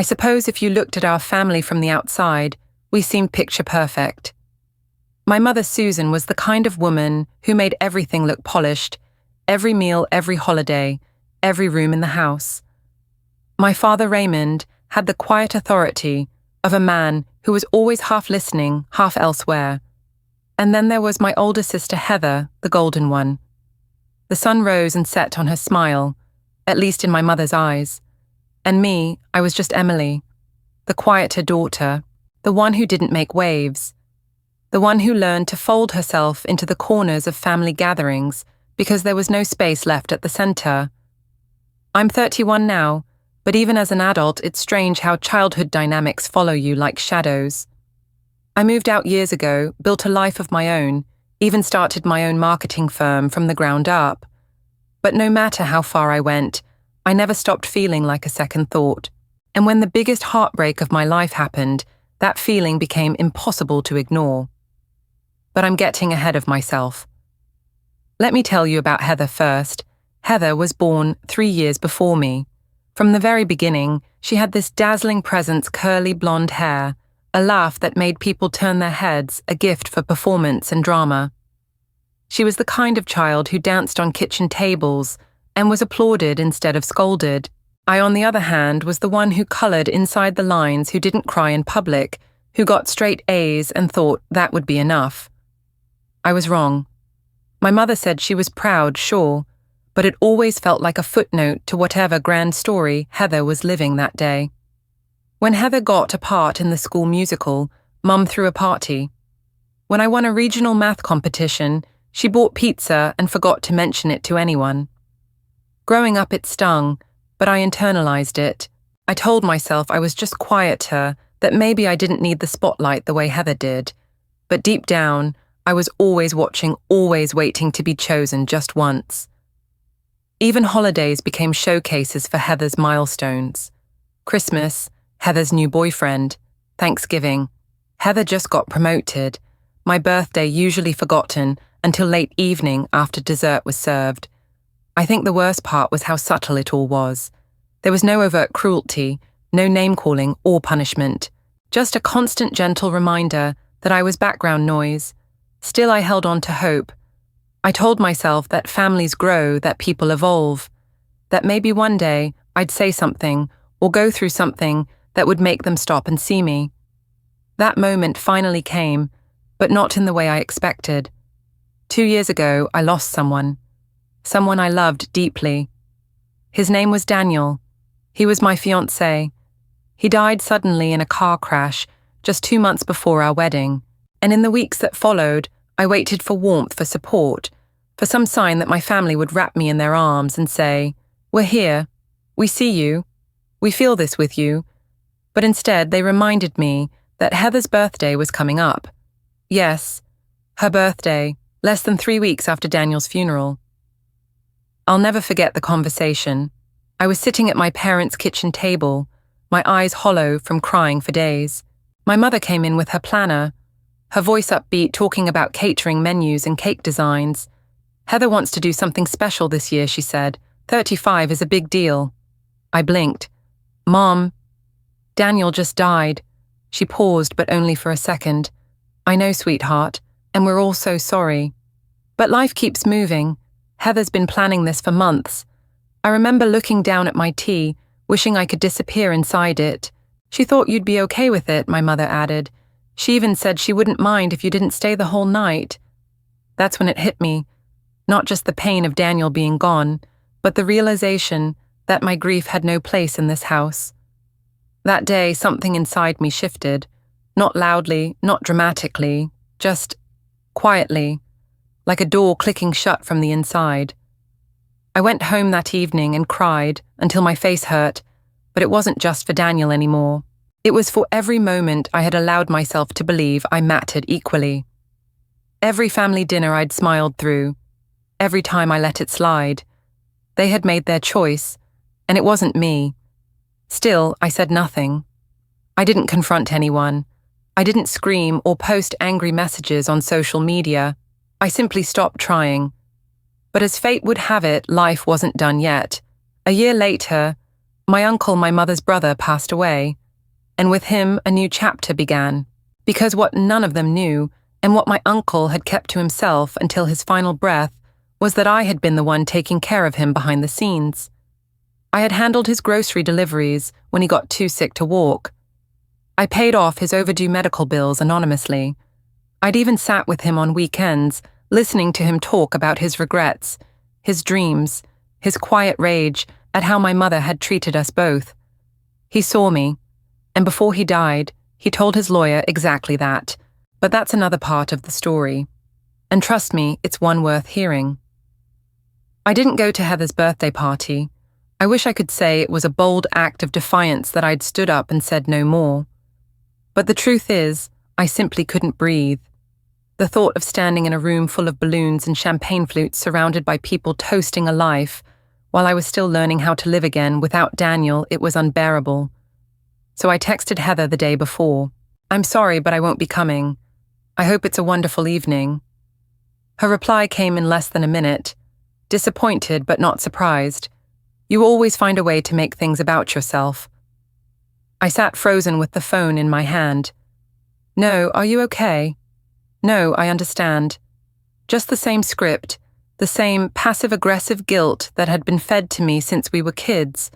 I suppose if you looked at our family from the outside, we seemed picture perfect. My mother Susan was the kind of woman who made everything look polished, every meal, every holiday, every room in the house. My father Raymond had the quiet authority of a man who was always half listening, half elsewhere. And then there was my older sister Heather, the golden one. The sun rose and set on her smile, at least in my mother's eyes. And me, I was just Emily, the quieter daughter, the one who didn't make waves, the one who learned to fold herself into the corners of family gatherings because there was no space left at the center. I'm 31 now, but even as an adult, it's strange how childhood dynamics follow you like shadows. I moved out years ago, built a life of my own, even started my own marketing firm from the ground up. But no matter how far I went, I never stopped feeling like a second thought. And when the biggest heartbreak of my life happened, that feeling became impossible to ignore. But I'm getting ahead of myself. Let me tell you about Heather first. Heather was born 3 years before me. From the very beginning, she had this dazzling presence, curly blonde hair, a laugh that made people turn their heads, a gift for performance and drama. She was the kind of child who danced on kitchen tables and was applauded instead of scolded. I, on the other hand, was the one who colored inside the lines, who didn't cry in public, who got straight A's and thought that would be enough. I was wrong. My mother said she was proud, sure, but it always felt like a footnote to whatever grand story Heather was living that day. When Heather got a part in the school musical, Mum threw a party. When I won a regional math competition, she bought pizza and forgot to mention it to anyone. Growing up, it stung, but I internalized it. I told myself I was just quieter, that maybe I didn't need the spotlight the way Heather did. But deep down, I was always watching, always waiting to be chosen just once. Even holidays became showcases for Heather's milestones. Christmas, Heather's new boyfriend. Thanksgiving, Heather just got promoted. My birthday usually forgotten until late evening after dessert was served. I think the worst part was how subtle it all was. There was no overt cruelty, no name-calling or punishment, just a constant gentle reminder that I was background noise. Still, I held on to hope. I told myself that families grow, that people evolve, that maybe one day I'd say something or go through something that would make them stop and see me. That moment finally came, but not in the way I expected. 2 years ago, I lost someone I loved deeply. His name was Daniel. He was my fiancé. He died suddenly in a car crash just 2 months before our wedding. And in the weeks that followed, I waited for warmth, for support, for some sign that my family would wrap me in their arms and say, "We're here. We see you. We feel this with you." But instead, they reminded me that Heather's birthday was coming up. Yes, her birthday, less than 3 weeks after Daniel's funeral. I'll never forget the conversation. I was sitting at my parents' kitchen table, my eyes hollow from crying for days. My mother came in with her planner, her voice upbeat, talking about catering menus and cake designs. "Heather wants to do something special this year," she said. 35 is a big deal. I blinked. "Mom, Daniel just died." She paused, but only for a second. "I know, sweetheart, and we're all so sorry. But life keeps moving. Heather's been planning this for months." I remember looking down at my tea, wishing I could disappear inside it. "She thought you'd be okay with it," my mother added. "She even said she wouldn't mind if you didn't stay the whole night." That's when it hit me. Not just the pain of Daniel being gone, but the realization that my grief had no place in this house. That day, something inside me shifted. Not loudly, not dramatically, just quietly, like a door clicking shut from the inside. I went home that evening and cried until my face hurt, but it wasn't just for Daniel anymore. It was for every moment I had allowed myself to believe I mattered equally. Every family dinner I'd smiled through, every time I let it slide. They had made their choice, and it wasn't me. Still, I said nothing. I didn't confront anyone. I didn't scream or post angry messages on social media. I simply stopped trying. But as fate would have it, life wasn't done yet. A year later, My uncle, my mother's brother, passed away, and with him a new chapter began. Because what none of them knew, and what my uncle had kept to himself until his final breath, was that I had been the one taking care of him behind the scenes. I had handled his grocery deliveries when he got too sick to walk. I paid off his overdue medical bills anonymously. I'd even sat with him on weekends, listening to him talk about his regrets, his dreams, his quiet rage at how my mother had treated us both. He saw me, and before he died, he told his lawyer exactly that. But that's another part of the story. And trust me, it's one worth hearing. I didn't go to Heather's birthday party. I wish I could say it was a bold act of defiance that I'd stood up and said no more. But the truth is, I simply couldn't breathe. The thought of standing in a room full of balloons and champagne flutes surrounded by people toasting a life, while I was still learning how to live again without Daniel, it was unbearable. So I texted Heather the day before. "I'm sorry, but I won't be coming. I hope it's a wonderful evening." Her reply came in less than a minute, disappointed but not surprised. "You always find a way to make things about yourself." I sat frozen with the phone in my hand. "No, are you okay?" "No, I understand." Just the same script, the same passive-aggressive guilt that had been fed to me since we were kids.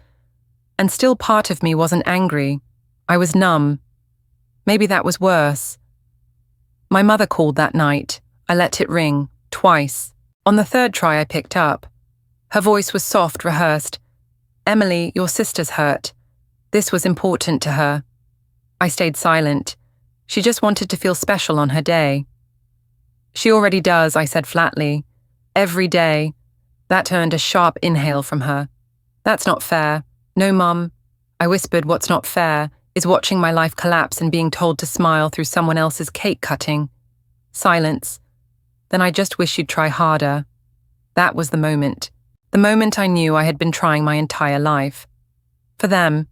And still part of me wasn't angry. I was numb. Maybe that was worse. My mother called that night. I let it ring, twice. On the third try I picked up. Her voice was soft, rehearsed. "Emily, your sister's hurt." This was important to her. I stayed silent. She just wanted to feel special on her day. "She already does," I said flatly. "Every day." That earned a sharp inhale from her. "That's not fair." "No, Mum." I whispered, "What's not fair is watching my life collapse and being told to smile through someone else's cake cutting." Silence. "Then I just wish you'd try harder." That was the moment. The moment I knew I had been trying my entire life. For them.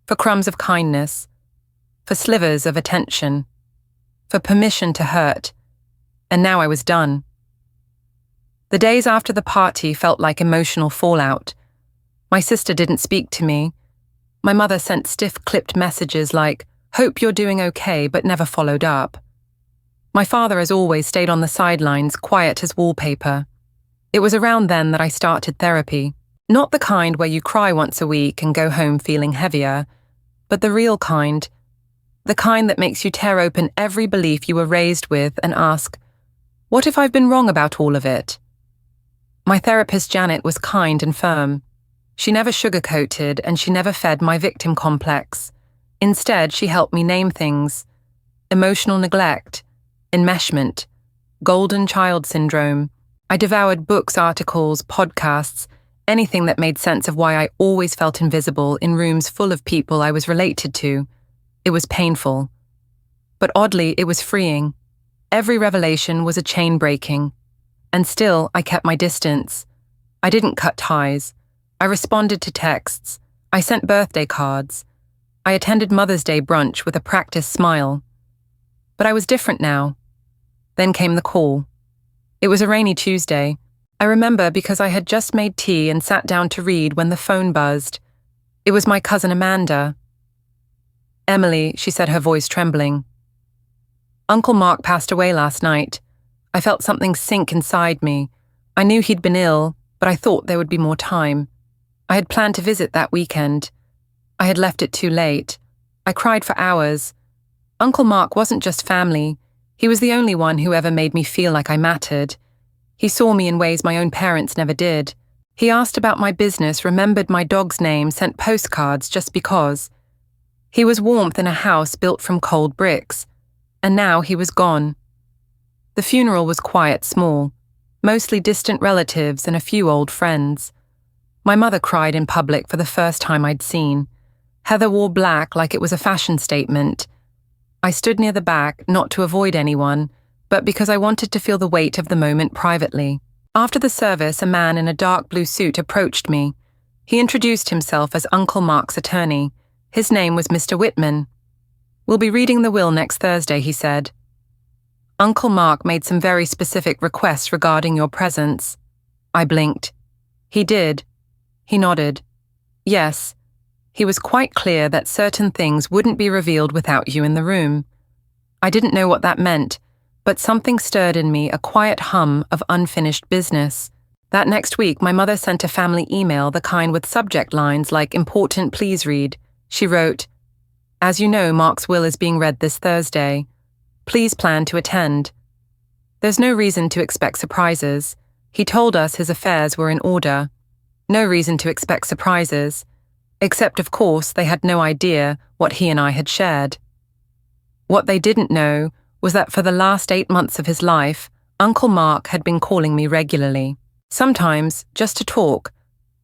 For crumbs of kindness. For slivers of attention. For permission to hurt. And now I was done. The days after the party felt like emotional fallout. My sister didn't speak to me. My mother sent stiff clipped messages like, "Hope you're doing okay," but never followed up. My father, as always, stayed on the sidelines, quiet as wallpaper. It was around then that I started therapy. Not the kind where you cry once a week and go home feeling heavier, but the real kind. The kind that makes you tear open every belief you were raised with and ask, what if I've been wrong about all of it? My therapist Janet was kind and firm. She never sugarcoated and she never fed my victim complex. Instead, she helped me name things. Emotional neglect, enmeshment, golden child syndrome. I devoured books, articles, podcasts, anything that made sense of why I always felt invisible in rooms full of people I was related to. It was painful. But oddly, it was freeing. Every revelation was a chain breaking. And still, I kept my distance. I didn't cut ties. I responded to texts. I sent birthday cards. I attended Mother's Day brunch with a practiced smile. But I was different now. Then came the call. It was a rainy Tuesday. I remember because I had just made tea and sat down to read when the phone buzzed. It was my cousin Amanda. "Emily," she said, her voice trembling. "Uncle Mark passed away last night." I felt something sink inside me. I knew he'd been ill, but I thought there would be more time. I had planned to visit that weekend. I had left it too late. I cried for hours. Uncle Mark wasn't just family. He was the only one who ever made me feel like I mattered. He saw me in ways my own parents never did. He asked about my business, remembered my dog's name, sent postcards just because. He was warmth in a house built from cold bricks. And now he was gone. The funeral was quiet, small. Mostly distant relatives and a few old friends. My mother cried in public for the first time I'd seen. Heather wore black like it was a fashion statement. I stood near the back, not to avoid anyone, but because I wanted to feel the weight of the moment privately. After the service, a man in a dark blue suit approached me. He introduced himself as Uncle Mark's attorney. His name was Mr. Whitman. "We'll be reading the will next Thursday," he said. "Uncle Mark made some very specific requests regarding your presence." I blinked. "He did." He nodded. "Yes. He was quite clear that certain things wouldn't be revealed without you in the room. I didn't know what that meant, but something stirred in me, a quiet hum of unfinished business. That next week, my mother sent a family email, the kind with subject lines like "Important, please read." She wrote, "As you know, Mark's will is being read this Thursday. Please plan to attend." There's no reason to expect surprises. He told us his affairs were in order. No reason to expect surprises, except of course they had no idea what he and I had shared. What they didn't know was that for the last 8 months of his life, Uncle Mark had been calling me regularly. Sometimes just to talk,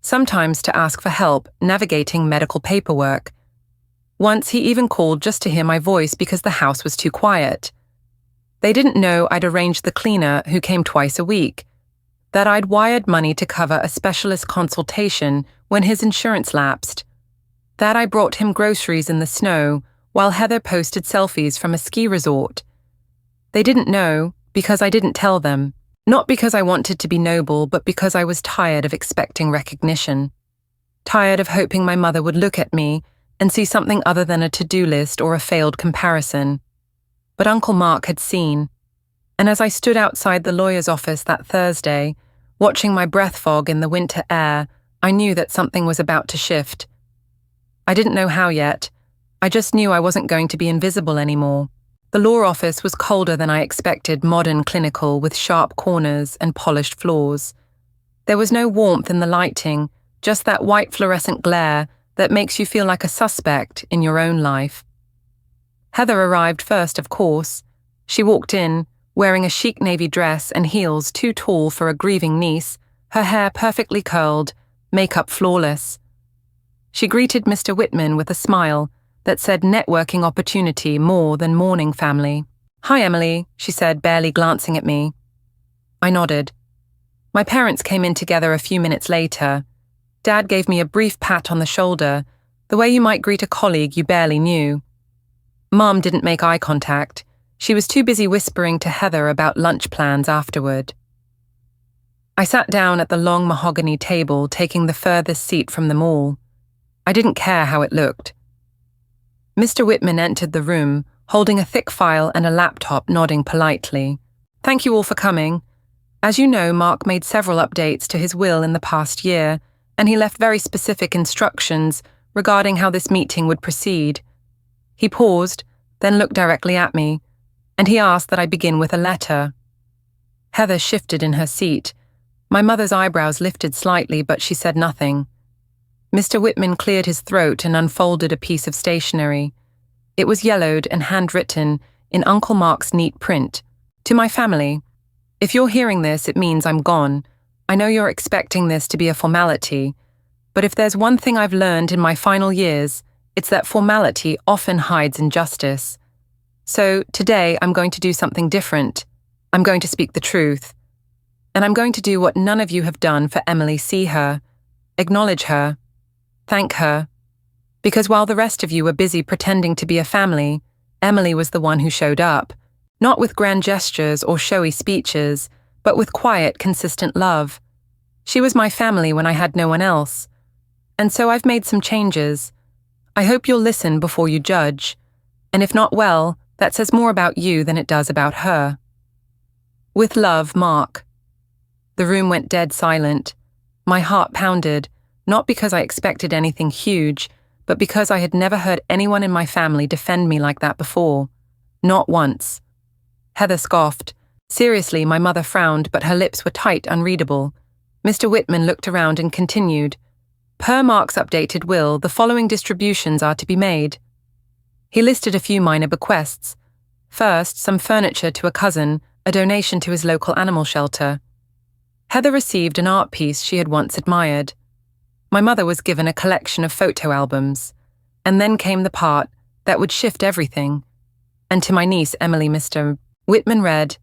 sometimes to ask for help navigating medical paperwork. Once he even called just to hear my voice because the house was too quiet. They didn't know I'd arranged the cleaner who came twice a week, that I'd wired money to cover a specialist consultation when his insurance lapsed, that I brought him groceries in the snow while Heather posted selfies from a ski resort. They didn't know because I didn't tell them. Not because I wanted to be noble, but because I was tired of expecting recognition. Tired of hoping my mother would look at me and see something other than a to-do list or a failed comparison. But Uncle Mark had seen. And as I stood outside the lawyer's office that Thursday, watching my breath fog in the winter air, I knew that something was about to shift. I didn't know how yet. I just knew I wasn't going to be invisible anymore. The law office was colder than I expected, modern, clinical, with sharp corners and polished floors. There was no warmth in the lighting, just that white fluorescent glare that makes you feel like a suspect in your own life. Heather arrived first, of course. She walked in, wearing a chic navy dress and heels too tall for a grieving niece, her hair perfectly curled, makeup flawless. She greeted Mr. Whitman with a smile that said networking opportunity more than mourning family. "Hi, Emily," she said, barely glancing at me. I nodded. My parents came in together a few minutes later. Dad gave me a brief pat on the shoulder, the way you might greet a colleague you barely knew. Mom didn't make eye contact. She was too busy whispering to Heather about lunch plans afterward. I sat down at the long mahogany table, taking the furthest seat from them all. I didn't care how it looked. Mr. Whitman entered the room, holding a thick file and a laptop, nodding politely. "Thank you all for coming. As you know, Mark made several updates to his will in the past year, and he left very specific instructions regarding how this meeting would proceed." He paused, then looked directly at me, and he asked that I begin with a letter. Heather shifted in her seat. My mother's eyebrows lifted slightly, but she said nothing. Mr. Whitman cleared his throat and unfolded a piece of stationery. It was yellowed and handwritten in Uncle Mark's neat print. "To my family. If you're hearing this, it means I'm gone. I know you're expecting this to be a formality, but if there's one thing I've learned in my final years, it's that formality often hides injustice. So today I'm going to do something different. I'm going to speak the truth. And I'm going to do what none of you have done for Emily. See her, acknowledge her, thank her. Because while the rest of you were busy pretending to be a family, Emily was the one who showed up, not with grand gestures or showy speeches, but with quiet, consistent love. She was my family when I had no one else. And so I've made some changes. I hope you'll listen before you judge. And if not, well, that says more about you than it does about her. With love, Mark." The room went dead silent. My heart pounded, not because I expected anything huge, but because I had never heard anyone in my family defend me like that before. Not once. Heather scoffed. Seriously, my mother frowned, but her lips were tight, unreadable. Mr. Whitman looked around and continued. "Per Mark's updated will, the following distributions are to be made." He listed a few minor bequests. First, some furniture to a cousin, a donation to his local animal shelter. Heather received an art piece she had once admired. My mother was given a collection of photo albums. And then came the part that would shift everything. And to my niece, Emily, Mr. Whitman read,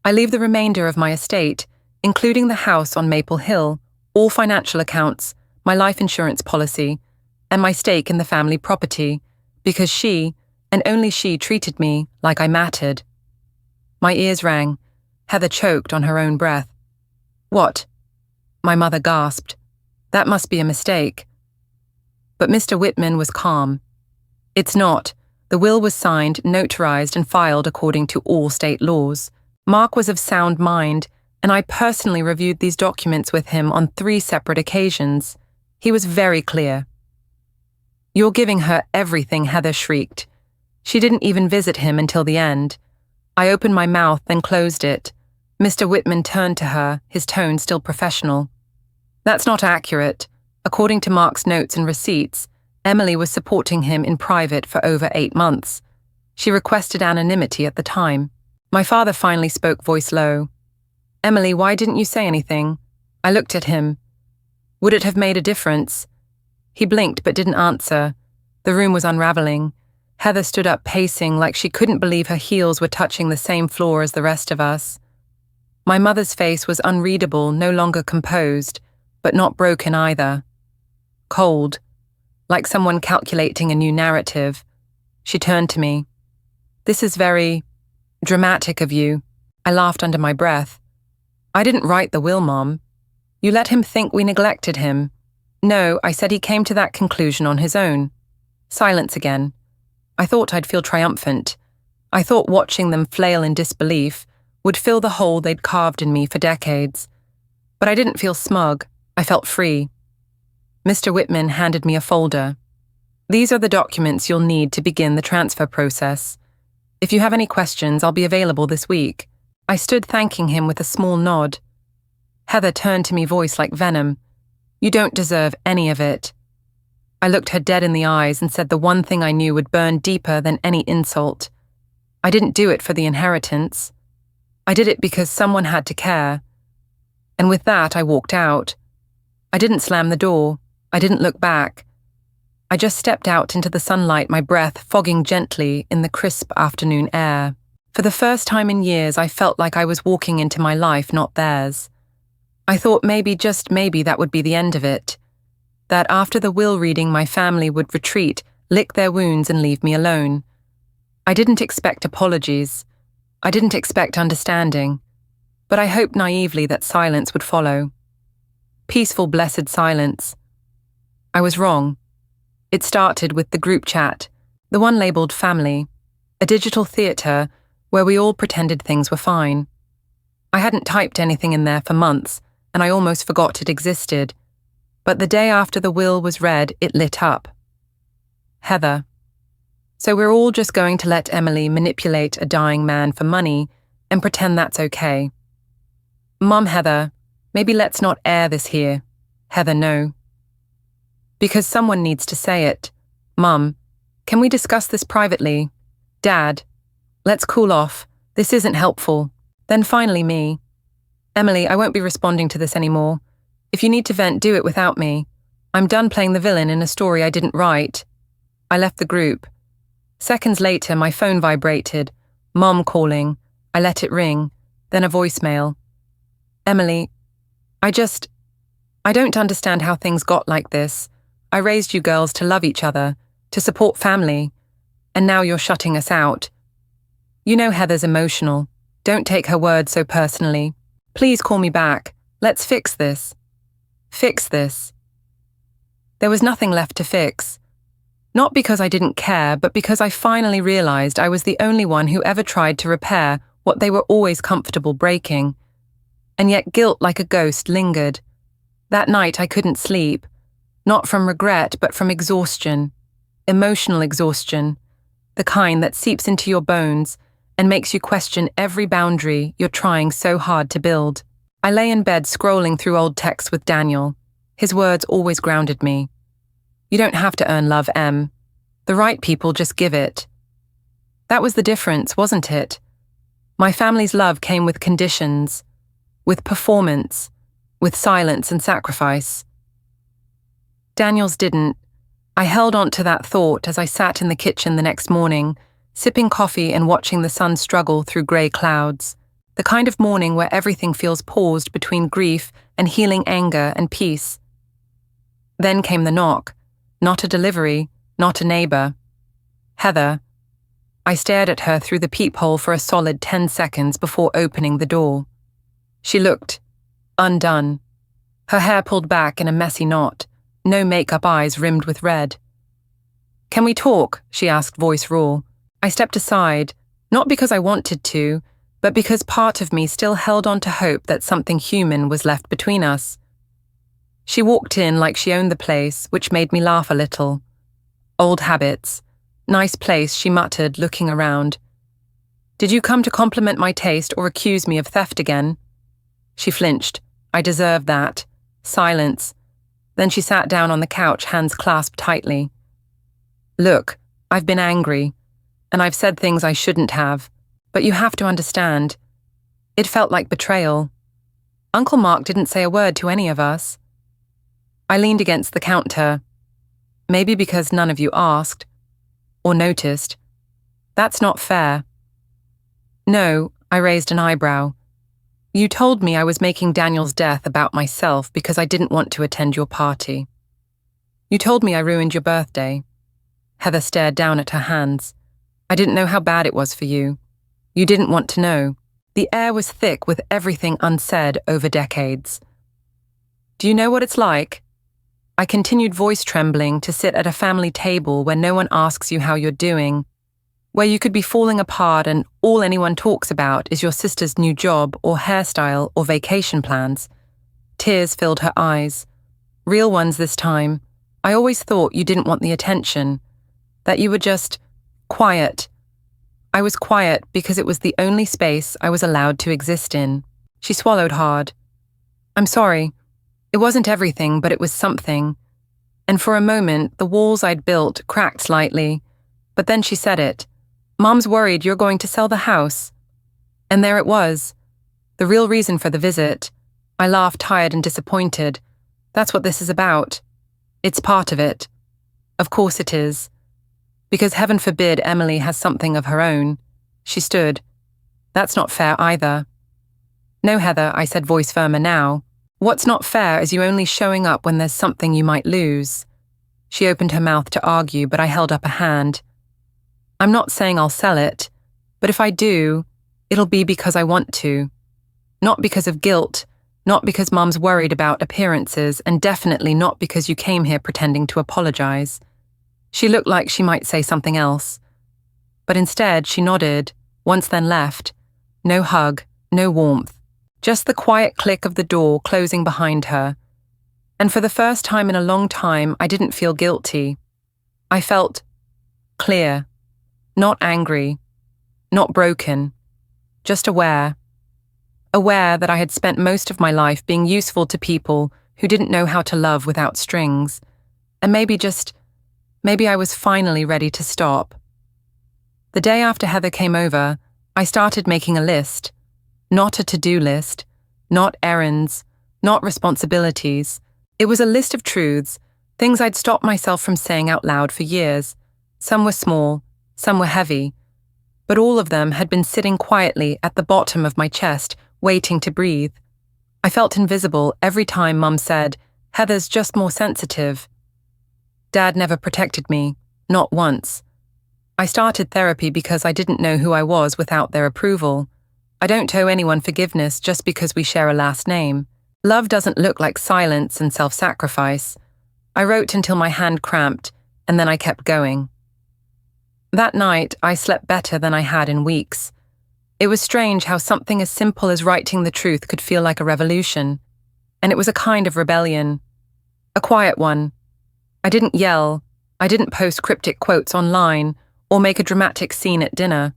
"I leave the remainder of my estate, including the house on Maple Hill, all financial accounts, my life insurance policy, and my stake in the family property, because she, and only she, treated me like I mattered." My ears rang. Heather choked on her own breath. "What?" My mother gasped. "That must be a mistake." But Mr. Whitman was calm. It's not. The will was signed, notarized, and filed according to all state laws. Mark was of sound mind, and I personally reviewed these documents with him on 3 separate occasions. He was very clear. "You're giving her everything," Heather shrieked. She didn't even visit him until the end. I opened my mouth, then closed it. Mr. Whitman turned to her, his tone still professional. "That's not accurate. According to Mark's notes and receipts, Emily was supporting him in private for over 8 months. She requested anonymity at the time." My father finally spoke, voice low. "Emily, why didn't you say anything?" I looked at him. Would it have made a difference? He blinked but didn't answer. The room was unraveling. Heather stood up, pacing like she couldn't believe her heels were touching the same floor as the rest of us. My mother's face was unreadable, no longer composed, but not broken either. Cold, like someone calculating a new narrative. She turned to me. "This is very dramatic of you." I laughed under my breath. "I didn't write the will, Mom. You let him think we neglected him." "No," I said, "he came to that conclusion on his own." Silence again. I thought I'd feel triumphant. I thought watching them flail in disbelief would fill the hole they'd carved in me for decades. But I didn't feel smug. I felt free. Mr. Whitman handed me a folder. "These are the documents you'll need to begin the transfer process. If you have any questions, I'll be available this week." I stood thanking him with a small nod. Heather turned to me, voice like venom. "You don't deserve any of it." I looked her dead in the eyes and said the one thing I knew would burn deeper than any insult. I didn't do it for the inheritance. I did it because someone had to care. And with that, I walked out. I didn't slam the door. I didn't look back. I just stepped out into the sunlight, my breath fogging gently in the crisp afternoon air. For the first time in years, I felt like I was walking into my life, not theirs. I thought maybe, just maybe, that would be the end of it. That after the will reading, my family would retreat, lick their wounds, and leave me alone. I didn't expect apologies. I didn't expect understanding. But I hoped naively that silence would follow. Peaceful, blessed silence. I was wrong. It started with the group chat, the one labeled family, a digital theatre where we all pretended things were fine. I hadn't typed anything in there for months, and I almost forgot it existed. But the day after the will was read, it lit up. Heather. "So we're all just going to let Emily manipulate a dying man for money and pretend that's okay." "Mom, Heather, maybe let's not air this here." "Heather, no." "Because someone needs to say it." "Mum, can we discuss this privately?" "Dad, let's cool off. This isn't helpful." Then finally me. "Emily, I won't be responding to this anymore. If you need to vent, do it without me. I'm done playing the villain in a story I didn't write." I left the group. Seconds later, my phone vibrated. Mom calling. I let it ring. Then a voicemail. "Emily, I don't understand how things got like this. I raised you girls to love each other, to support family, and now you're shutting us out. You know Heather's emotional. Don't take her words so personally. Please call me back. Let's fix this." Fix this. There was nothing left to fix. Not because I didn't care, but because I finally realized I was the only one who ever tried to repair what they were always comfortable breaking. And yet guilt like a ghost lingered. That night I couldn't sleep. Not from regret, but from exhaustion. Emotional exhaustion. The kind that seeps into your bones and makes you question every boundary you're trying so hard to build. I lay in bed scrolling through old texts with Daniel. His words always grounded me. "You don't have to earn love, Em. The right people just give it." That was the difference, wasn't it? My family's love came with conditions, with performance, with silence and sacrifice. Daniel's didn't. I held on to that thought as I sat in the kitchen the next morning, sipping coffee and watching the sun struggle through grey clouds. The kind of morning where everything feels paused between grief and healing anger and peace. Then came the knock. Not a delivery, not a neighbor. Heather. I stared at her through the peephole for a solid 10 seconds before opening the door. She looked undone. Her hair pulled back in a messy knot, no makeup eyes rimmed with red. "Can we talk?" she asked, voice raw. I stepped aside, not because I wanted to, but because part of me still held on to hope that something human was left between us. She walked in like she owned the place, which made me laugh a little. "Old habits. Nice place," she muttered, looking around. "Did you come to compliment my taste or accuse me of theft again?" She flinched. I deserved that. Silence. Then she sat down on the couch, hands clasped tightly. "Look, I've been angry, and I've said things I shouldn't have, but you have to understand. It felt like betrayal. Uncle Mark didn't say a word to any of us." I leaned against the counter. "Maybe because none of you asked, or noticed. That's not fair." "No," I raised an eyebrow. "You told me I was making Daniel's death about myself because I didn't want to attend your party. You told me I ruined your birthday." Heather stared down at her hands. "I didn't know how bad it was for you. You didn't want to know." The air was thick with everything unsaid over decades. "Do you know what it's like?" I continued, voice trembling, to sit at a family table where no one asks you how you're doing, where you could be falling apart and all anyone talks about is your sister's new job or hairstyle or vacation plans. Tears filled her eyes. Real ones this time. I always thought you didn't want the attention, that you were just quiet. I was quiet because it was the only space I was allowed to exist in. She swallowed hard. "I'm sorry. It wasn't everything, but it was something." And for a moment, the walls I'd built cracked slightly. But then she said it. "Mom's worried you're going to sell the house." And there it was. The real reason for the visit. I laughed, tired and disappointed. That's what this is about. It's part of it. Of course it is. Because heaven forbid Emily has something of her own. She stood. "That's not fair either." "No, Heather," I said, voice firmer now. "What's not fair is you only showing up when there's something you might lose." She opened her mouth to argue, but I held up a hand. "I'm not saying I'll sell it, but if I do, it'll be because I want to. Not because of guilt, not because Mom's worried about appearances, and definitely not because you came here pretending to apologize." She looked like she might say something else. But instead, she nodded, once then left. No hug, no warmth. Just the quiet click of the door closing behind her. And for the first time in a long time, I didn't feel guilty. I felt clear. Not angry. Not broken. Just aware. Aware that I had spent most of my life being useful to people who didn't know how to love without strings. And maybe I was finally ready to stop. The day after Heather came over, I started making a list. Not a to-do list, not errands, not responsibilities. It was a list of truths, things I'd stopped myself from saying out loud for years. Some were small, some were heavy, but all of them had been sitting quietly at the bottom of my chest, waiting to breathe. I felt invisible every time Mum said, "Heather's just more sensitive." Dad never protected me, not once. I started therapy because I didn't know who I was without their approval. I don't owe anyone forgiveness just because we share a last name. Love doesn't look like silence and self-sacrifice. I wrote until my hand cramped, and then I kept going. That night, I slept better than I had in weeks. It was strange how something as simple as writing the truth could feel like a revolution. And it was a kind of rebellion. A quiet one. I didn't yell. I didn't post cryptic quotes online or make a dramatic scene at dinner.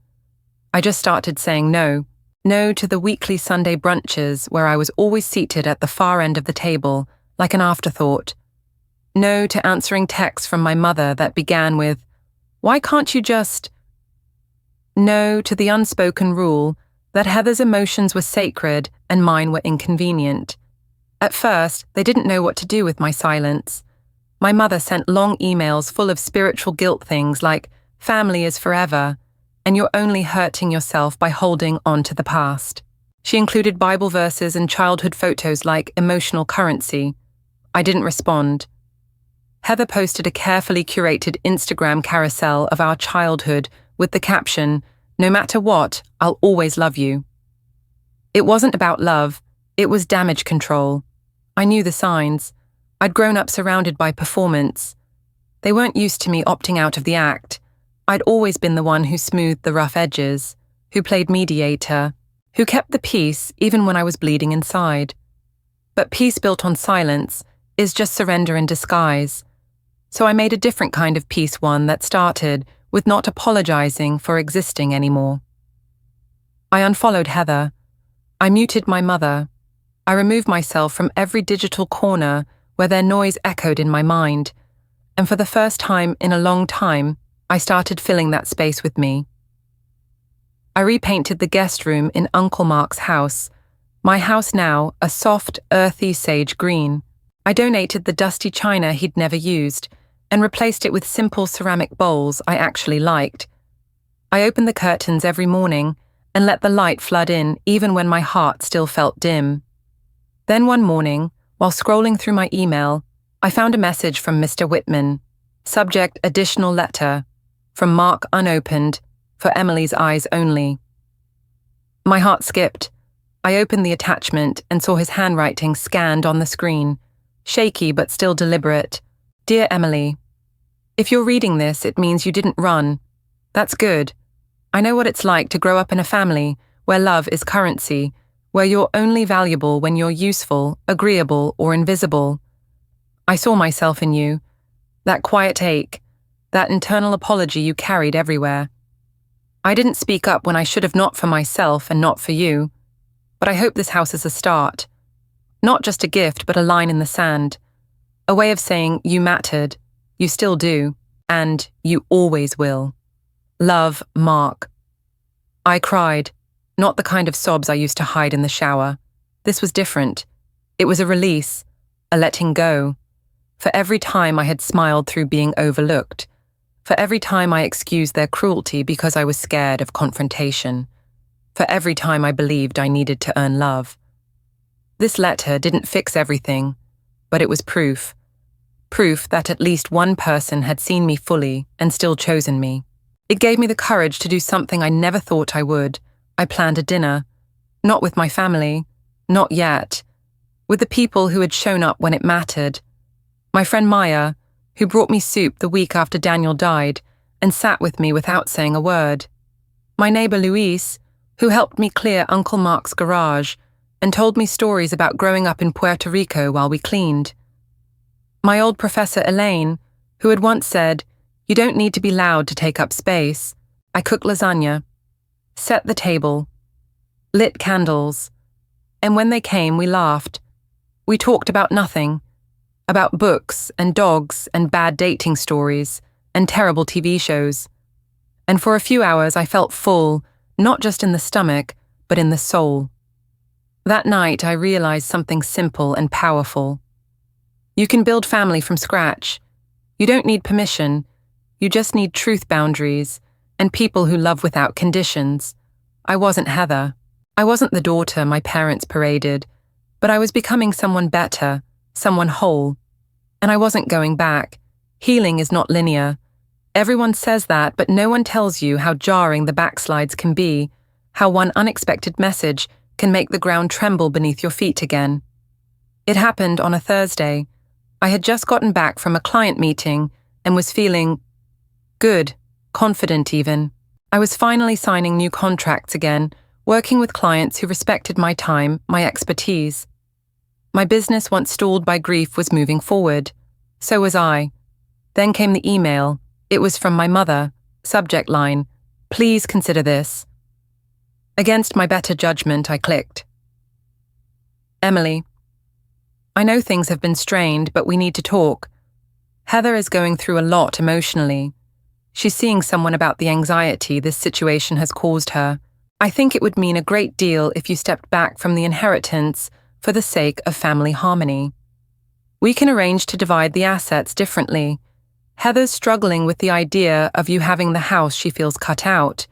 I just started saying no. No to the weekly Sunday brunches where I was always seated at the far end of the table, like an afterthought. No to answering texts from my mother that began with, "Why can't you just..." No to the unspoken rule that Heather's emotions were sacred and mine were inconvenient. At first, they didn't know what to do with my silence. My mother sent long emails full of spiritual guilt things like, "Family is forever," and "You're only hurting yourself by holding on to the past." She included Bible verses and childhood photos like emotional currency. I didn't respond. Heather posted a carefully curated Instagram carousel of our childhood with the caption, "No matter what, I'll always love you." It wasn't about love, it was damage control. I knew the signs. I'd grown up surrounded by performance. They weren't used to me opting out of the act. I'd always been the one who smoothed the rough edges, who played mediator, who kept the peace even when I was bleeding inside. But peace built on silence is just surrender in disguise. So I made a different kind of peace, one that started with not apologizing for existing anymore. I unfollowed Heather. I muted my mother. I removed myself from every digital corner where their noise echoed in my mind, and for the first time in a long time, I started filling that space with me. I repainted the guest room in Uncle Mark's house, my house now a soft, earthy sage green. I donated the dusty china he'd never used and replaced it with simple ceramic bowls I actually liked. I opened the curtains every morning and let the light flood in even when my heart still felt dim. Then one morning, while scrolling through my email, I found a message from Mr. Whitman. Subject: additional letter. From Mark unopened, for Emily's eyes only. My heart skipped. I opened the attachment and saw his handwriting scanned on the screen, shaky but still deliberate. Dear Emily, if you're reading this, it means you didn't run. That's good. I know what it's like to grow up in a family where love is currency, where you're only valuable when you're useful, agreeable, or invisible. I saw myself in you, that quiet ache, that internal apology you carried everywhere. I didn't speak up when I should have, not for myself and not for you. But I hope this house is a start. Not just a gift, but a line in the sand. A way of saying you mattered, you still do, and you always will. Love, Mark. I cried, not the kind of sobs I used to hide in the shower. This was different. It was a release, a letting go. For every time I had smiled through being overlooked, for every time I excused their cruelty because I was scared of confrontation, for every time I believed I needed to earn love. This letter didn't fix everything, but it was proof. Proof that at least one person had seen me fully and still chosen me. It gave me the courage to do something I never thought I would. I planned a dinner. Not with my family. Not yet. With the people who had shown up when it mattered. My friend Maya, who brought me soup the week after Daniel died and sat with me without saying a word. My neighbor Luis, who helped me clear Uncle Mark's garage and told me stories about growing up in Puerto Rico while we cleaned. My old professor Elaine, who had once said, "You don't need to be loud to take up space." I cooked lasagna, set the table, lit candles, and when they came, we laughed. We talked about nothing, about books and dogs and bad dating stories and terrible TV shows. And for a few hours I felt full, not just in the stomach, but in the soul. That night I realized something simple and powerful. You can build family from scratch. You don't need permission. You just need truth boundaries and people who love without conditions. I wasn't Heather. I wasn't the daughter my parents paraded, but I was becoming someone better, someone whole. And I wasn't going back. Healing is not linear. Everyone says that, but no one tells you how jarring the backslides can be, how one unexpected message can make the ground tremble beneath your feet again. It happened on a Thursday. I had just gotten back from a client meeting and was feeling good, confident even. I was finally signing new contracts again, working with clients who respected my time, my expertise. My business, once stalled by grief, was moving forward. So was I. Then came the email. It was from my mother. Subject line: "Please consider this." Against my better judgment, I clicked. Emily, I know things have been strained, but we need to talk. Heather is going through a lot emotionally. She's seeing someone about the anxiety this situation has caused her. I think it would mean a great deal if you stepped back from the inheritance for the sake of family harmony. We can arrange to divide the assets differently. Heather's struggling with the idea of you having the house she feels cut out.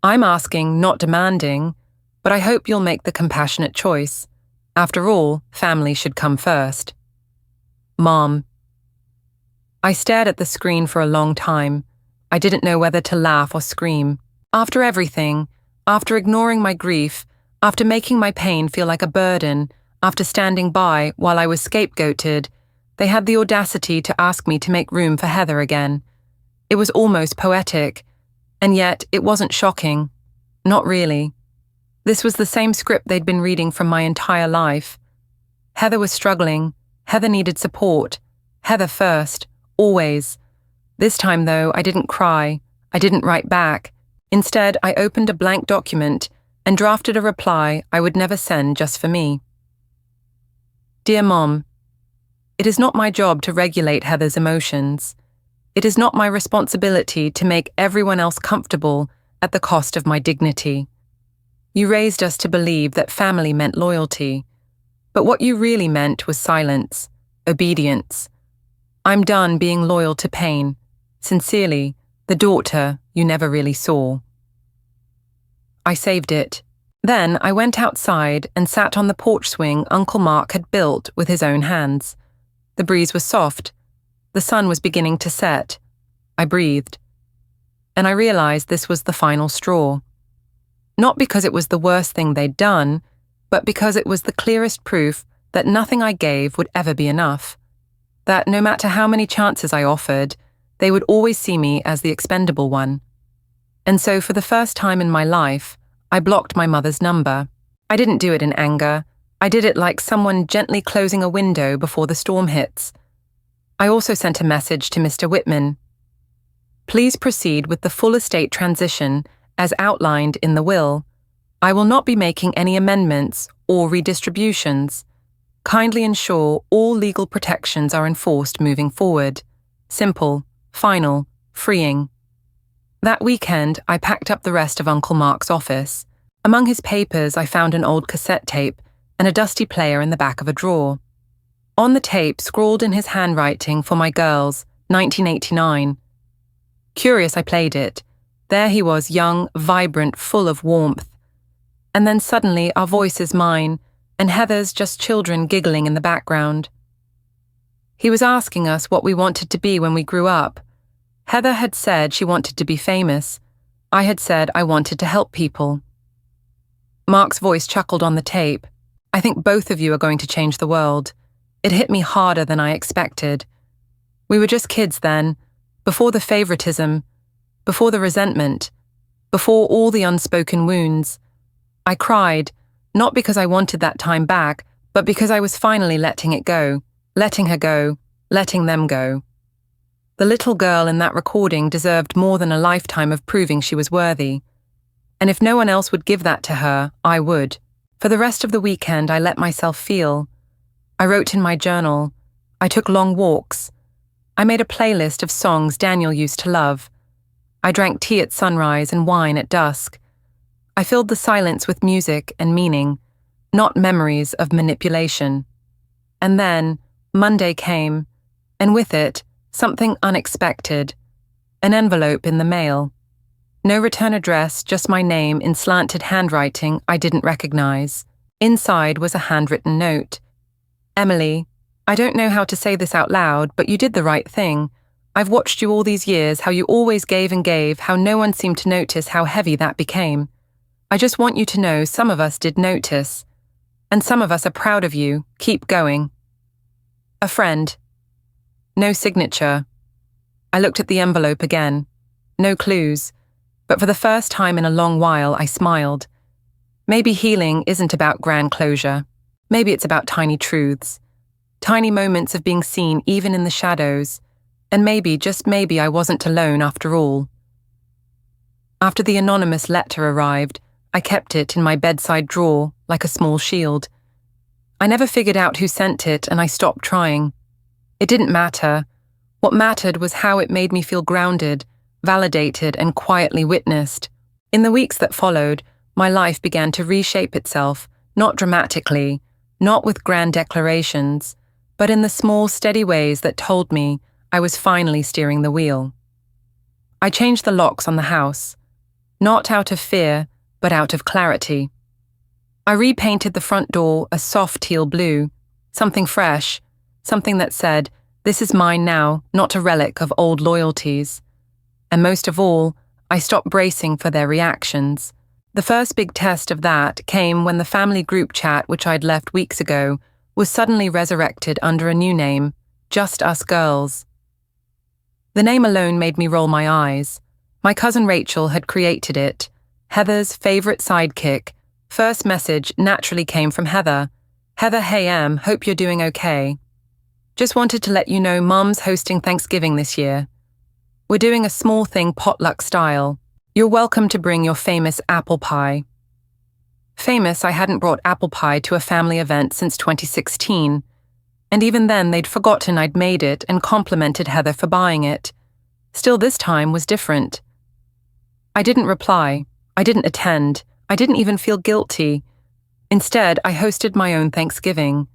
I'm asking, not demanding, but I hope you'll make the compassionate choice. After all, family should come first. Mom. I stared at the screen for a long time. I didn't know whether to laugh or scream. After everything, after ignoring my grief, after making my pain feel like a burden, after standing by while I was scapegoated, They had the audacity to ask me to make room for Heather again. It was almost poetic, and yet it wasn't shocking. Not really. This was the same script they'd been reading from my entire life. Heather was struggling. Heather needed support. Heather first, always. This time, though, I didn't cry. I didn't write back. Instead, I opened a blank document and drafted a reply I would never send just for me. Dear Mom, it is not my job to regulate Heather's emotions. It is not my responsibility to make everyone else comfortable at the cost of my dignity. You raised us to believe that family meant loyalty, but what you really meant was silence, obedience. I'm done being loyal to pain. Sincerely, the daughter you never really saw. I saved it. Then I went outside and sat on the porch swing Uncle Mark had built with his own hands. The breeze was soft. The sun was beginning to set. I breathed. And I realized this was the final straw. Not because it was the worst thing they'd done, but because it was the clearest proof that nothing I gave would ever be enough. That no matter how many chances I offered, they would always see me as the expendable one. And so for the first time in my life, I blocked my mother's number. I didn't do it in anger. I did it like someone gently closing a window before the storm hits. I also sent a message to Mr. Whitman. Please proceed with the full estate transition as outlined in the will. I will not be making any amendments or redistributions. Kindly ensure all legal protections are enforced moving forward. Simple, final, freeing. That weekend, I packed up the rest of Uncle Mark's office. Among his papers, I found an old cassette tape and a dusty player in the back of a drawer. On the tape, scrawled in his handwriting for my girls, 1989. Curious, I played it. There he was, young, vibrant, full of warmth. And then suddenly our voices mine, and Heather's just children giggling in the background. He was asking us what we wanted to be when we grew up. Heather had said she wanted to be famous. I had said I wanted to help people. Mark's voice chuckled on the tape. I think both of you are going to change the world. It hit me harder than I expected. We were just kids then, before the favoritism, before the resentment, before all the unspoken wounds. I cried, not because I wanted that time back, but because I was finally letting it go, letting her go, letting them go. The little girl in that recording deserved more than a lifetime of proving she was worthy. And if no one else would give that to her, I would. For the rest of the weekend, I let myself feel. I wrote in my journal. I took long walks. I made a playlist of songs Daniel used to love. I drank tea at sunrise and wine at dusk. I filled the silence with music and meaning, not memories of manipulation. And then, Monday came, and with it, something unexpected. An envelope in the mail. No return address, just my name in slanted handwriting I didn't recognize. Inside was a handwritten note. Emily, I don't know how to say this out loud, but you did the right thing. I've watched you all these years, how you always gave and gave, how no one seemed to notice how heavy that became. I just want you to know some of us did notice. And some of us are proud of you. Keep going. A friend. No signature. I looked at the envelope again. No clues. But for the first time in a long while, I smiled. Maybe healing isn't about grand closure. Maybe it's about tiny truths. Tiny moments of being seen even in the shadows. And maybe, just maybe, I wasn't alone after all. After the anonymous letter arrived, I kept it in my bedside drawer like a small shield. I never figured out who sent it, and I stopped trying. It didn't matter. What mattered was how it made me feel grounded, validated, and quietly witnessed. In the weeks that followed, my life began to reshape itself, not dramatically, not with grand declarations, but in the small, steady ways that told me I was finally steering the wheel. I changed the locks on the house, not out of fear, but out of clarity. I repainted the front door a soft teal blue, something fresh, something that said, "This is mine now, not a relic of old loyalties." And most of all, I stopped bracing for their reactions. The first big test of that came when the family group chat, which I'd left weeks ago, was suddenly resurrected under a new name, Just Us Girls. The name alone made me roll my eyes. My cousin Rachel had created it. Heather's favorite sidekick. First message naturally came from Heather. Heather, hey Em, hope you're doing okay. Just wanted to let you know Mum's hosting Thanksgiving this year. We're doing a small thing potluck style. You're welcome to bring your famous apple pie. Famous, I hadn't brought apple pie to a family event since 2016. And even then they'd forgotten I'd made it and complimented Heather for buying it. Still, this time was different. I didn't reply. I didn't attend. I didn't even feel guilty. Instead, I hosted my own Thanksgiving.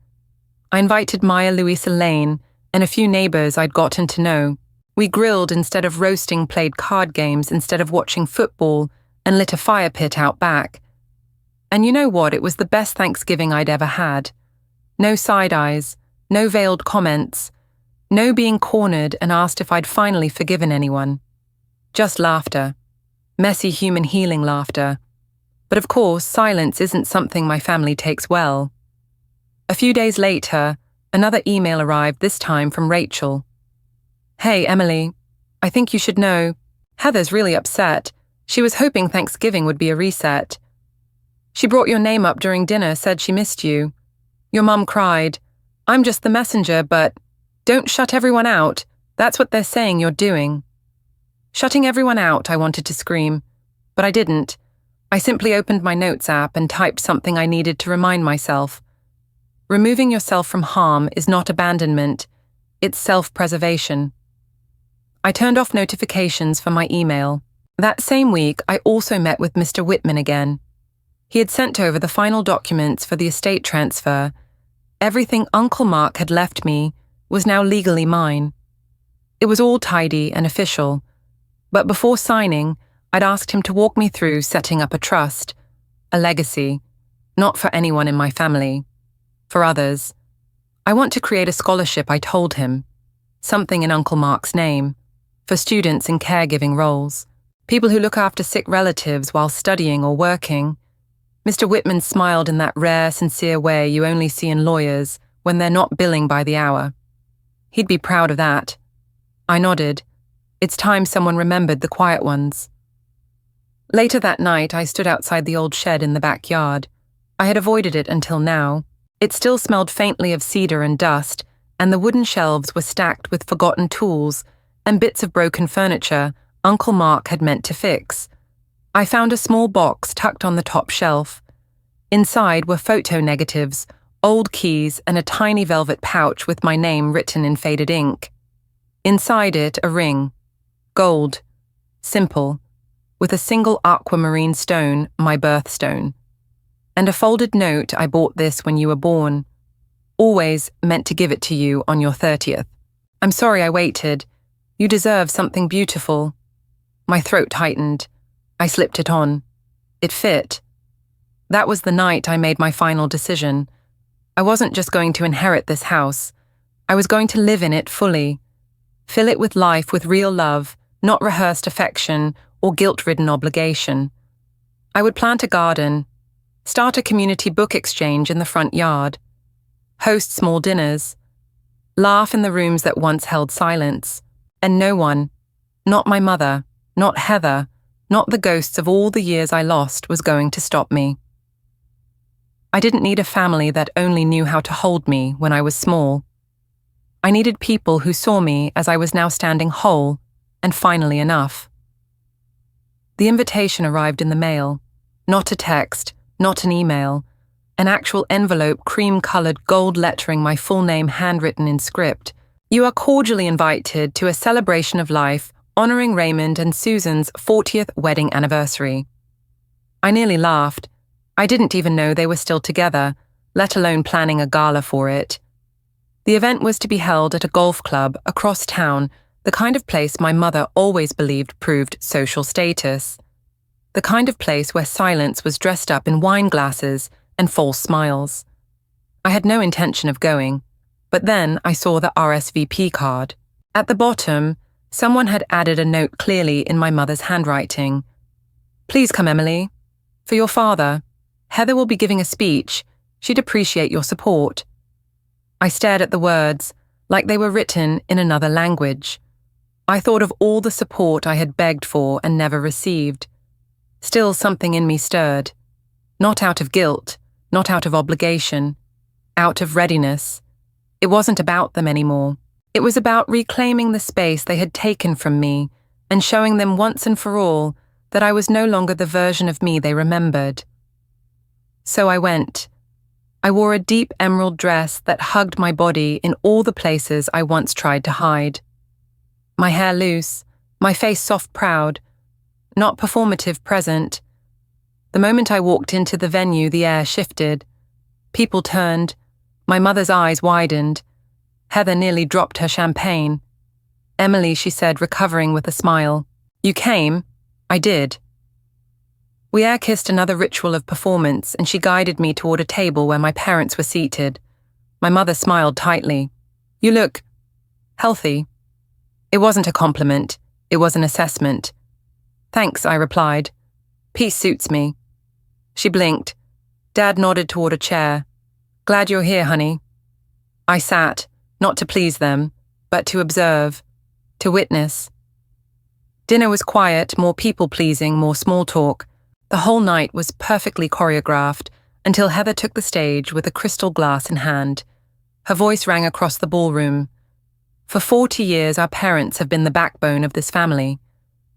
I invited Maya Louisa Lane and a few neighbors I'd gotten to know. We grilled instead of roasting, played card games instead of watching football, and lit a fire pit out back. And you know what? It was the best Thanksgiving I'd ever had. No side eyes, no veiled comments, no being cornered and asked if I'd finally forgiven anyone. Just laughter. Messy human healing laughter. But of course, silence isn't something my family takes well. A few days later, another email arrived, this time from Rachel. Hey, Emily, I think you should know. Heather's really upset. She was hoping Thanksgiving would be a reset. She brought your name up during dinner, said she missed you. Your mum cried. I'm just the messenger, but don't shut everyone out. That's what they're saying you're doing. Shutting everyone out, I wanted to scream, but I didn't. I simply opened my notes app and typed something I needed to remind myself. Removing yourself from harm is not abandonment, it's self-preservation. I turned off notifications for my email. That same week, I also met with Mr. Whitman again. He had sent over the final documents for the estate transfer. Everything Uncle Mark had left me was now legally mine. It was all tidy and official, but before signing, I'd asked him to walk me through setting up a trust, a legacy, not for anyone in my family. For others. I want to create a scholarship, I told him. Something in Uncle Mark's name. For students in caregiving roles. People who look after sick relatives while studying or working. Mr. Whitman smiled in that rare, sincere way you only see in lawyers when they're not billing by the hour. He'd be proud of that. I nodded. It's time someone remembered the quiet ones. Later that night, I stood outside the old shed in the backyard. I had avoided it until now. It still smelled faintly of cedar and dust, and the wooden shelves were stacked with forgotten tools and bits of broken furniture Uncle Mark had meant to fix. I found a small box tucked on the top shelf. Inside were photo negatives, old keys, and a tiny velvet pouch with my name written in faded ink. Inside it, a ring. Gold. Simple. With a single aquamarine stone, my birthstone. And a folded note, I bought this when you were born. Always meant to give it to you on your 30th. I'm sorry I waited. You deserve something beautiful. My throat tightened. I slipped it on. It fit. That was the night I made my final decision. I wasn't just going to inherit this house. I was going to live in it fully. Fill it with life, with real love, not rehearsed affection or guilt-ridden obligation. I would plant a garden, start a community book exchange in the front yard, host small dinners, laugh in the rooms that once held silence, and no one, not my mother, not Heather, not the ghosts of all the years I lost, was going to stop me. I didn't need a family that only knew how to hold me when I was small. I needed people who saw me as I was now standing whole and finally enough. The invitation arrived in the mail, not a text, not an email, an actual envelope, cream-colored gold lettering my full name handwritten in script. You are cordially invited to a celebration of life honoring Raymond and Susan's 40th wedding anniversary. I nearly laughed. I didn't even know they were still together, let alone planning a gala for it. The event was to be held at a golf club across town, the kind of place my mother always believed proved social status. The kind of place where silence was dressed up in wine glasses and false smiles. I had no intention of going, but then I saw the RSVP card. At the bottom, someone had added a note clearly in my mother's handwriting. Please come, Emily. For your father. Heather will be giving a speech. She'd appreciate your support. I stared at the words, like they were written in another language. I thought of all the support I had begged for and never received. Still, something in me stirred. Not out of guilt, not out of obligation, out of readiness. It wasn't about them anymore. It was about reclaiming the space they had taken from me and showing them once and for all that I was no longer the version of me they remembered. So I went. I wore a deep emerald dress that hugged my body in all the places I once tried to hide. My hair loose, my face soft proud, not performative present. The moment I walked into the venue, the air shifted. People turned. My mother's eyes widened. Heather nearly dropped her champagne. "Emily," she said, recovering with a smile. "You came?" "I did." We air-kissed another ritual of performance, and she guided me toward a table where my parents were seated. My mother smiled tightly. "You look healthy." It wasn't a compliment. It was an assessment. "Thanks," I replied. "Peace suits me." She blinked. Dad nodded toward a chair. "Glad you're here, honey." I sat, not to please them, but to observe, to witness. Dinner was quiet, more people-pleasing, more small talk. The whole night was perfectly choreographed until Heather took the stage with a crystal glass in hand. Her voice rang across the ballroom. For 40 years, our parents have been the backbone of this family.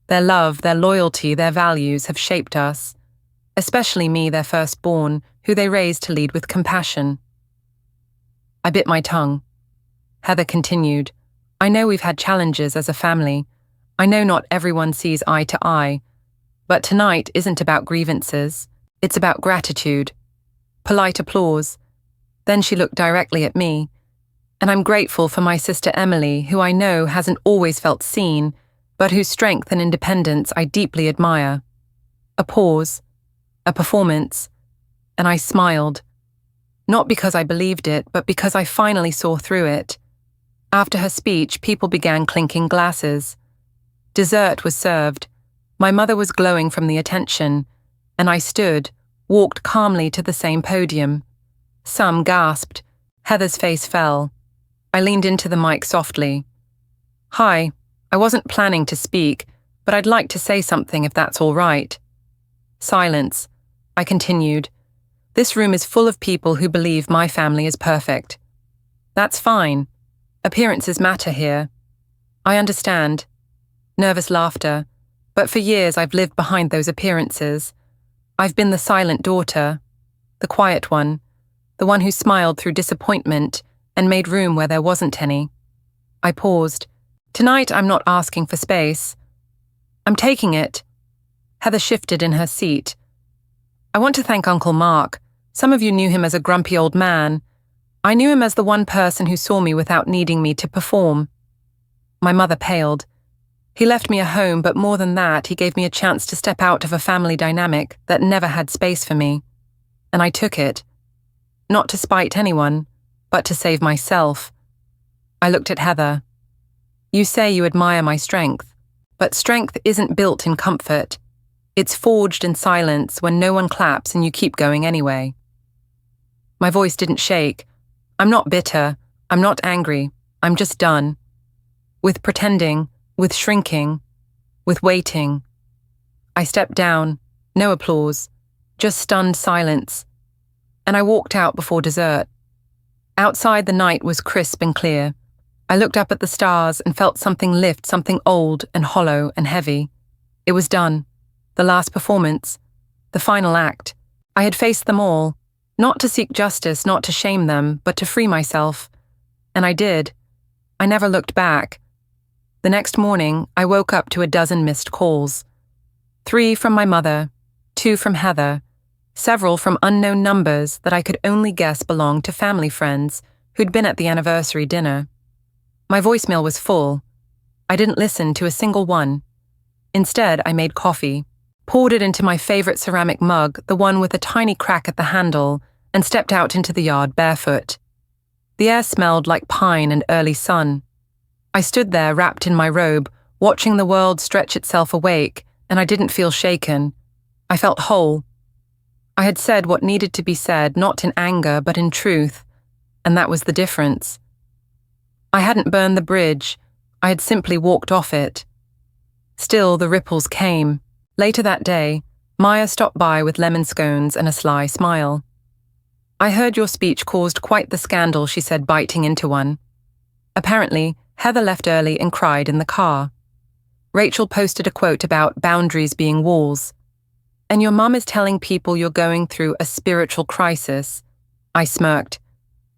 Their love, their loyalty, their values have shaped us, especially me, their firstborn, who they raised to lead with compassion. I bit my tongue. Heather continued, "I know we've had challenges as a family. I know not everyone sees eye to eye. But tonight isn't about grievances. It's about gratitude." Polite applause. Then she looked directly at me. "And I'm grateful for my sister Emily, who I know hasn't always felt seen, but whose strength and independence I deeply admire." A pause. A performance. And I smiled. Not because I believed it, but because I finally saw through it. After her speech, people began clinking glasses. Dessert was served. My mother was glowing from the attention, and I stood, walked calmly to the same podium. Some gasped. Heather's face fell. I leaned into the mic softly. "Hi, I wasn't planning to speak, but I'd like to say something if that's all right." Silence. I continued. "This room is full of people who believe my family is perfect. That's fine. Appearances matter here. I understand." Nervous laughter. "But for years I've lived behind those appearances. I've been the silent daughter, the quiet one, the one who smiled through disappointment and made room where there wasn't any." I paused. "Tonight I'm not asking for space. I'm taking it." Heather shifted in her seat. "I want to thank Uncle Mark. Some of you knew him as a grumpy old man. I knew him as the one person who saw me without needing me to perform." My mother paled. "He left me a home, but more than that, he gave me a chance to step out of a family dynamic that never had space for me. And I took it. Not to spite anyone, but to save myself." I looked at Heather. "You say you admire my strength, but strength isn't built in comfort. It's forged in silence when no one claps and you keep going anyway." My voice didn't shake. "I'm not bitter. I'm not angry. I'm just done. With pretending, with shrinking, with waiting." I stepped down. No applause. Just stunned silence. And I walked out before dessert. Outside, the night was crisp and clear. I looked up at the stars and felt something lift, something old and hollow and heavy. It was done. The last performance. The final act. I had faced them all. Not to seek justice, not to shame them, but to free myself. And I did. I never looked back. The next morning, I woke up to a dozen missed calls. 3 from my mother, 2 from Heather, several from unknown numbers that I could only guess belonged to family friends who'd been at the anniversary dinner. My voicemail was full. I didn't listen to a single one. Instead, I made coffee, poured it into my favorite ceramic mug, the one with a tiny crack at the handle, and stepped out into the yard barefoot. The air smelled like pine and early sun. I stood there wrapped in my robe, watching the world stretch itself awake, and I didn't feel shaken. I felt whole. I had said what needed to be said, not in anger, but in truth, and that was the difference. I hadn't burned the bridge, I had simply walked off it. Still, the ripples came. Later that day, Maya stopped by with lemon scones and a sly smile. "I heard your speech caused quite the scandal," she said, biting into one. Apparently, Heather left early and cried in the car. Rachel posted a quote about boundaries being walls. "And your mum is telling people you're going through a spiritual crisis." I smirked.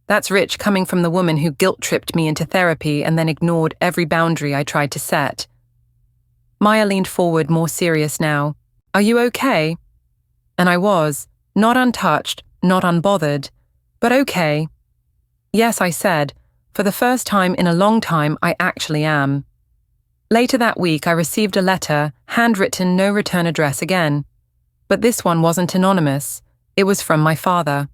That's rich coming from the woman who guilt-tripped me into therapy and then ignored every boundary I tried to set. Maya leaned forward, more serious now. "Are you okay?" And I was, not untouched, not unbothered, but okay. "Yes," I said. "For the first time in a long time, I actually am." Later that week, I received a letter, handwritten, no return address again. But this one wasn't anonymous. It was from my father.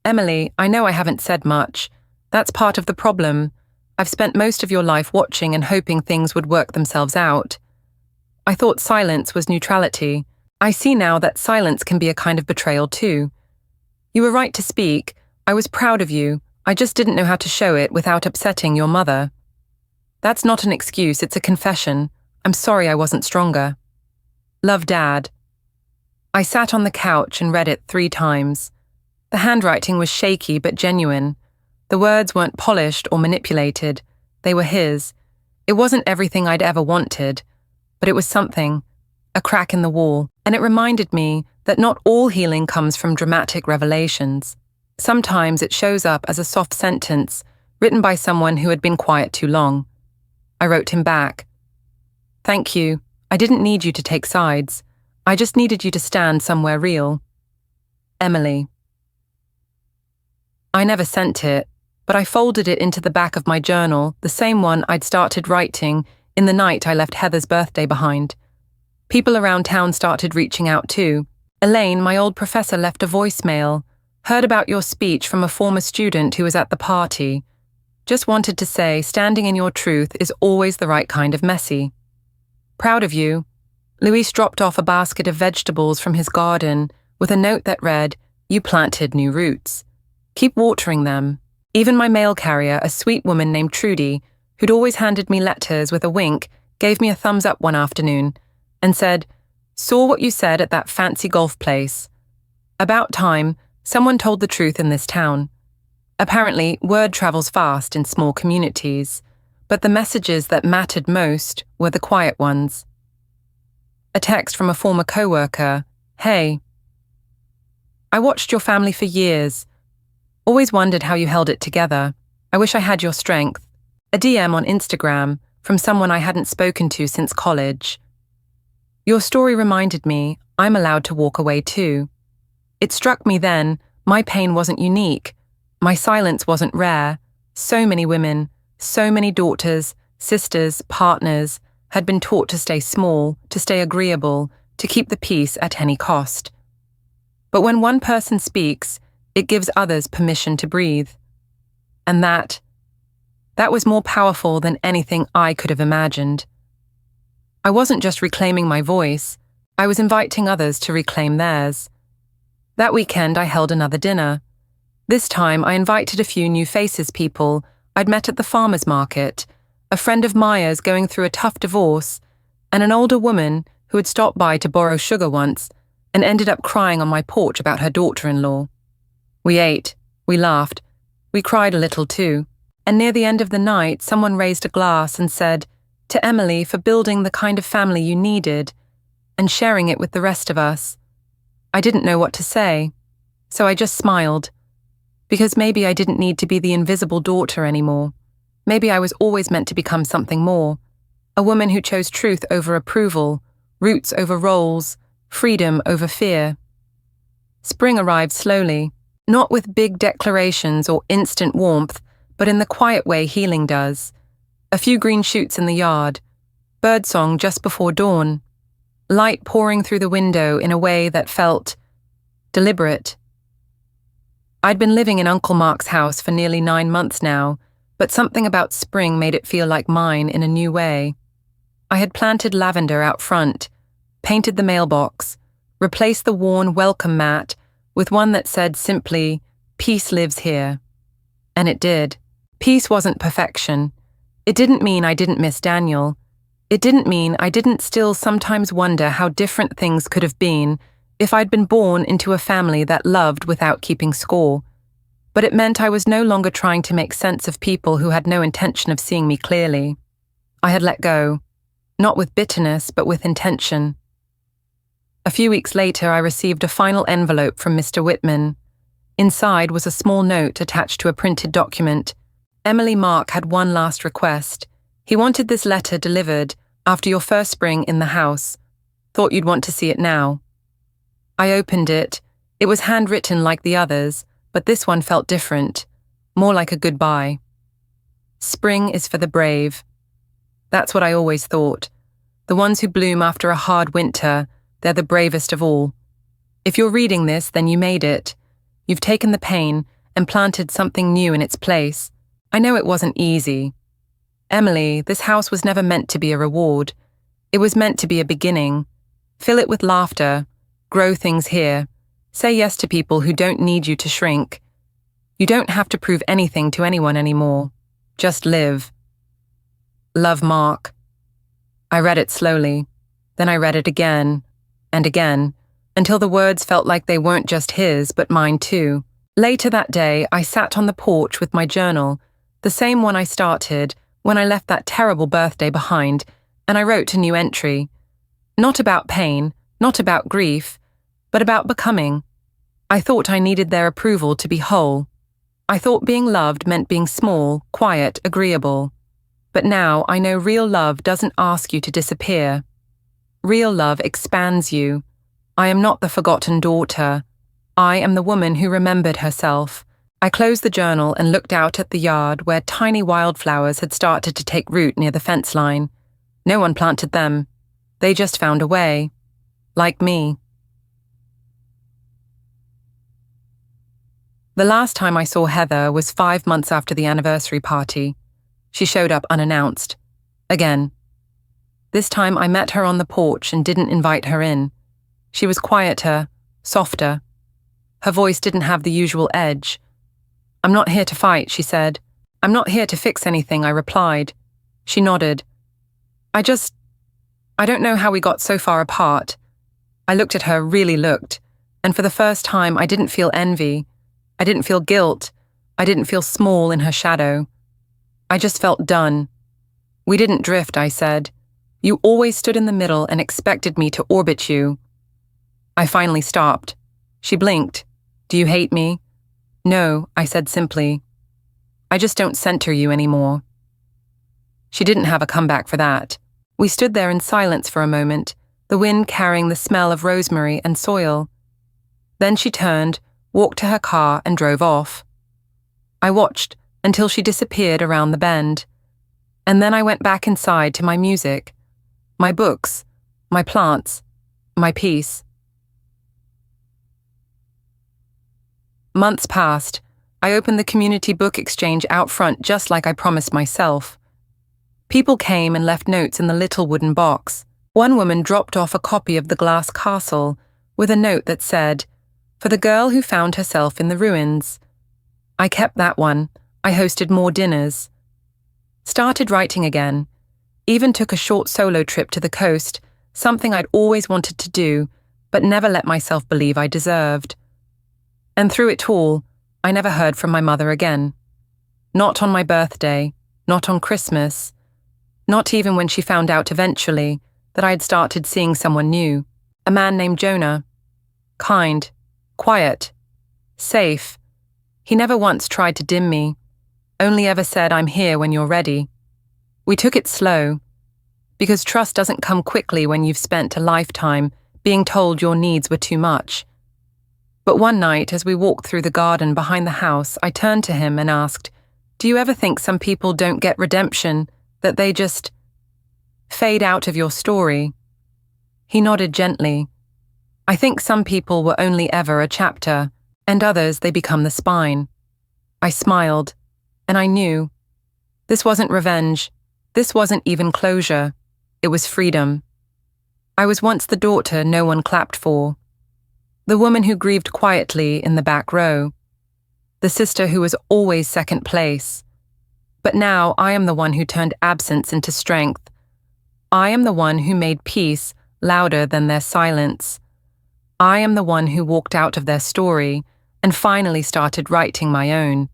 "Emily, I know I haven't said much. That's part of the problem. I've spent most of your life watching and hoping things would work themselves out. I thought silence was neutrality. I see now that silence can be a kind of betrayal too. You were right to speak. I was proud of you. I just didn't know how to show it without upsetting your mother. That's not an excuse, it's a confession. I'm sorry I wasn't stronger. Love, Dad." I sat on the couch and read it 3 times. The handwriting was shaky but genuine. The words weren't polished or manipulated. They were his. It wasn't everything I'd ever wanted, but it was something, a crack in the wall, and it reminded me that not all healing comes from dramatic revelations. Sometimes it shows up as a soft sentence written by someone who had been quiet too long. I wrote him back. "Thank you. I didn't need you to take sides. I just needed you to stand somewhere real. Emily." I never sent it, but I folded it into the back of my journal, the same one I'd started writing in the night I left Heather's birthday behind. People around town started reaching out too. "Elaine, my old professor left a voicemail. Heard about your speech from a former student who was at the party. Just wanted to say standing in your truth is always the right kind of messy. Proud of you." Luis dropped off a basket of vegetables from his garden with a note that read, "You planted new roots. Keep watering them." Even my mail carrier, a sweet woman named Trudy, who'd always handed me letters with a wink, gave me a thumbs up one afternoon and said, "Saw what you said at that fancy golf place. About time, someone told the truth in this town." Apparently, word travels fast in small communities, but the messages that mattered most were the quiet ones. A text from a former coworker, "Hey, I watched your family for years. Always wondered how you held it together. I wish I had your strength." A DM on Instagram from someone I hadn't spoken to since college. "Your story reminded me I'm allowed to walk away too. It struck me then, my pain wasn't unique. My silence wasn't rare. So many women, so many daughters, sisters, partners had been taught to stay small, to stay agreeable, to keep the peace at any cost. But when one person speaks, it gives others permission to breathe. And that was more powerful than anything I could have imagined. I wasn't just reclaiming my voice, I was inviting others to reclaim theirs. That weekend I held another dinner. This time I invited a few new faces, people I'd met at the farmer's market, a friend of Maya's going through a tough divorce, and an older woman who had stopped by to borrow sugar once and ended up crying on my porch about her daughter-in-law. We ate, we laughed, we cried a little too, and near the end of the night someone raised a glass and said, "To Emily for building the kind of family you needed, and sharing it with the rest of us." I didn't know what to say, so I just smiled. Because maybe I didn't need to be the invisible daughter anymore. Maybe I was always meant to become something more. A woman who chose truth over approval, roots over roles, freedom over fear. Spring arrived slowly, not with big declarations or instant warmth, but in the quiet way healing does. A few green shoots in the yard, birdsong just before dawn, light pouring through the window in a way that felt deliberate. I'd been living in Uncle Mark's house for nearly 9 months now, but something about spring made it feel like mine in a new way. I had planted lavender out front, painted the mailbox, replaced the worn welcome mat with one that said simply, "Peace lives here." And it did. Peace wasn't perfection. It didn't mean I didn't miss Daniel. It didn't mean I didn't still sometimes wonder how different things could have been if I'd been born into a family that loved without keeping score. But it meant I was no longer trying to make sense of people who had no intention of seeing me clearly. I had let go, not with bitterness, but with intention. A few weeks later, I received a final envelope from Mr. Whitman. Inside was a small note attached to a printed document. Emily Mark had one last request. He wanted this letter delivered after your first spring in the house. Thought you'd want to see it now. I opened it. It was handwritten like the others, but this one felt different, more like a goodbye. Spring is for the brave. That's what I always thought. The ones who bloom after a hard winter, they're the bravest of all. If you're reading this, then you made it. You've taken the pain and planted something new in its place. I know it wasn't easy. Emily, this house was never meant to be a reward. It was meant to be a beginning. Fill it with laughter. Grow things here. Say yes to people who don't need you to shrink. You don't have to prove anything to anyone anymore. Just live. Love, Mark. I read it slowly. Then I read it again and again, until the words felt like they weren't just his, but mine too. Later that day, I sat on the porch with my journal, the same one I started when I left that terrible birthday behind, and I wrote a new entry. Not about pain, not about grief, but about becoming. I thought I needed their approval to be whole. I thought being loved meant being small, quiet, agreeable. But now I know real love doesn't ask you to disappear. Real love expands you. I am not the forgotten daughter. I am the woman who remembered herself. I closed the journal and looked out at the yard where tiny wildflowers had started to take root near the fence line. No one planted them. They just found a way. Like me. The last time I saw Heather was 5 months after the anniversary party. She showed up unannounced. Again. This time I met her on the porch and didn't invite her in. She was quieter, softer. Her voice didn't have the usual edge. "I'm not here to fight," she said. "I'm not here to fix anything," I replied. She nodded. I don't know how we got so far apart. I looked at her, really looked, and for the first time I didn't feel envy. I didn't feel guilt. I didn't feel small in her shadow. I just felt done. "We didn't drift," I said. "You always stood in the middle and expected me to orbit you." I finally stopped. She blinked. "Do you hate me?" "No," I said simply. "I just don't center you anymore." She didn't have a comeback for that. We stood there in silence for a moment, the wind carrying the smell of rosemary and soil. Then she turned, walked to her car, and drove off. I watched until she disappeared around the bend. And then I went back inside to my music, my books, my plants, my peace. Months passed. I opened the community book exchange out front just like I promised myself. People came and left notes in the little wooden box. One woman dropped off a copy of The Glass Castle with a note that said, "For the girl who found herself in the ruins." I kept that one. I hosted more dinners. Started writing again. Even took a short solo trip to the coast, something I'd always wanted to do, but never let myself believe I deserved. And through it all, I never heard from my mother again. Not on my birthday, not on Christmas, not even when she found out eventually that I had started seeing someone new, a man named Jonah. Kind, quiet, safe. He never once tried to dim me, only ever said, "I'm here when you're ready." We took it slow, because trust doesn't come quickly when you've spent a lifetime being told your needs were too much. But one night, as we walked through the garden behind the house, I turned to him and asked, "Do you ever think some people don't get redemption, that they just fade out of your story?" He nodded gently. "I think some people were only ever a chapter, and others they become the spine." I smiled, and I knew. This wasn't revenge. This wasn't even closure. It was freedom. I was once the daughter no one clapped for. The woman who grieved quietly in the back row. The sister who was always second place. But now I am the one who turned absence into strength. I am the one who made peace louder than their silence. I am the one who walked out of their story and finally started writing my own.